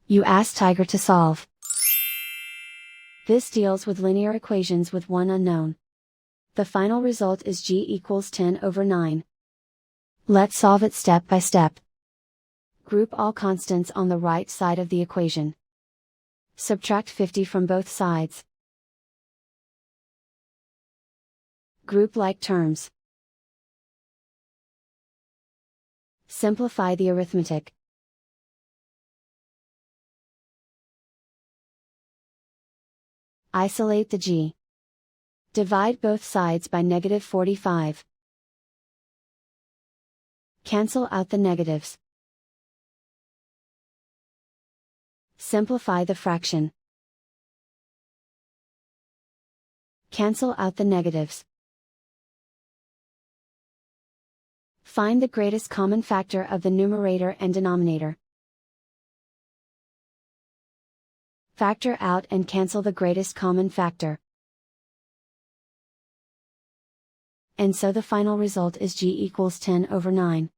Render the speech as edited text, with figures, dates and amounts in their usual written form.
You ask Tiger to solve. This deals with linear equations with one unknown. The final result is g equals 10/9. Let's solve it step by step. Group all constants on the right side of the equation. Subtract 50 from both sides. Group like terms. Simplify the arithmetic. Isolate the g. Divide both sides by -45. Cancel out the negatives. Simplify the fraction. Cancel out the negatives. Find the greatest common factor of the numerator and denominator. Factor out and cancel the greatest common factor. And so the final result is g equals 10/9.